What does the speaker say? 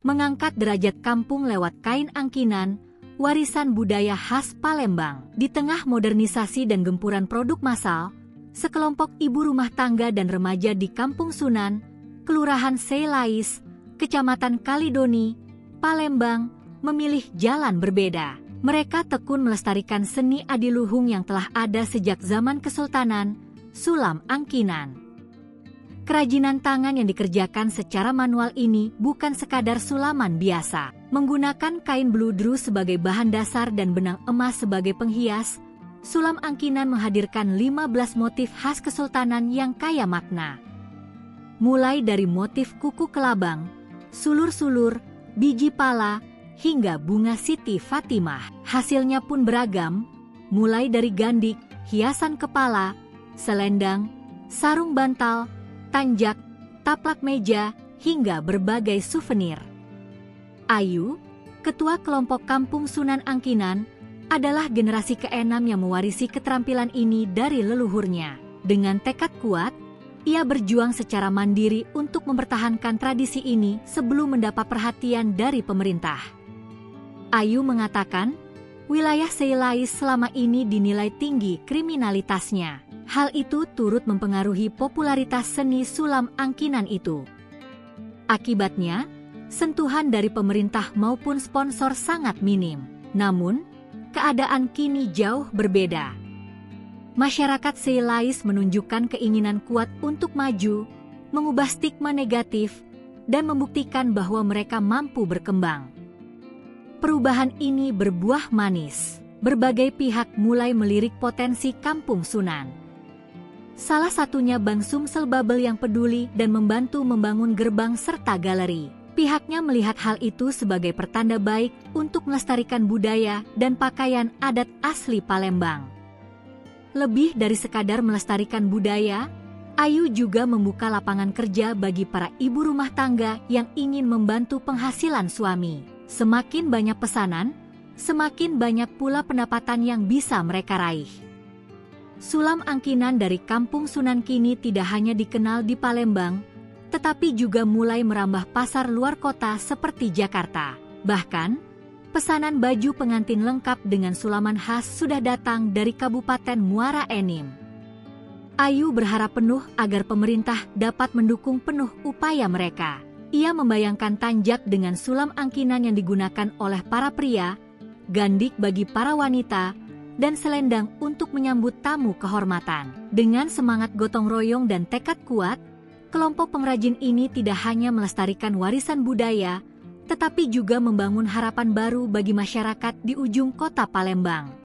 mengangkat derajat kampung lewat kain angkinan, warisan budaya khas Palembang. Di tengah modernisasi dan gempuran produk massal, sekelompok ibu rumah tangga dan remaja di Kampung Sunan, Kelurahan Seilais, Kecamatan Kalidoni, Palembang, memilih jalan berbeda. Mereka tekun melestarikan seni adiluhung yang telah ada sejak zaman Kesultanan, sulam angkinan. Kerajinan tangan yang dikerjakan secara manual ini bukan sekadar sulaman biasa. Menggunakan kain bludru sebagai bahan dasar dan benang emas sebagai penghias, sulam angkinan menghadirkan 15 motif khas Kesultanan yang kaya makna. Mulai dari motif kuku kelabang, sulur-sulur, biji pala, hingga bunga Siti Fatimah. Hasilnya pun beragam, mulai dari gandik, hiasan kepala, selendang, sarung bantal, tanjak, taplak meja, hingga berbagai souvenir. Ayu, ketua kelompok Kampung Sunan Angkinan, adalah generasi ke-6 yang mewarisi keterampilan ini dari leluhurnya. Dengan tekad kuat, ia berjuang secara mandiri untuk mempertahankan tradisi ini sebelum mendapat perhatian dari pemerintah. Ayu mengatakan, wilayah Seilais selama ini dinilai tinggi kriminalitasnya. Hal itu turut mempengaruhi popularitas seni sulam angkinan itu. Akibatnya, sentuhan dari pemerintah maupun sponsor sangat minim. Namun, keadaan kini jauh berbeda. Masyarakat Seilais menunjukkan keinginan kuat untuk maju, mengubah stigma negatif, dan membuktikan bahwa mereka mampu berkembang. Perubahan ini berbuah manis. Berbagai pihak mulai melirik potensi Kampung Sunan. Salah satunya Bank Sumsel Babel yang peduli dan membantu membangun gerbang serta galeri. Pihaknya melihat hal itu sebagai pertanda baik untuk melestarikan budaya dan pakaian adat asli Palembang. Lebih dari sekadar melestarikan budaya, Ayu juga membuka lapangan kerja bagi para ibu rumah tangga yang ingin membantu penghasilan suami. Semakin banyak pesanan, semakin banyak pula pendapatan yang bisa mereka raih. Sulam angkinan dari Kampung Sunan kini tidak hanya dikenal di Palembang, tetapi juga mulai merambah pasar luar kota seperti Jakarta. Bahkan, pesanan baju pengantin lengkap dengan sulaman khas sudah datang dari Kabupaten Muara Enim. Ayu berharap penuh agar pemerintah dapat mendukung penuh upaya mereka. Ia membayangkan tanjak dengan sulam angkinan yang digunakan oleh para pria, gandik bagi para wanita, dan selendang untuk menyambut tamu kehormatan. Dengan semangat gotong royong dan tekad kuat, kelompok pengrajin ini tidak hanya melestarikan warisan budaya, tetapi juga membangun harapan baru bagi masyarakat di ujung kota Palembang.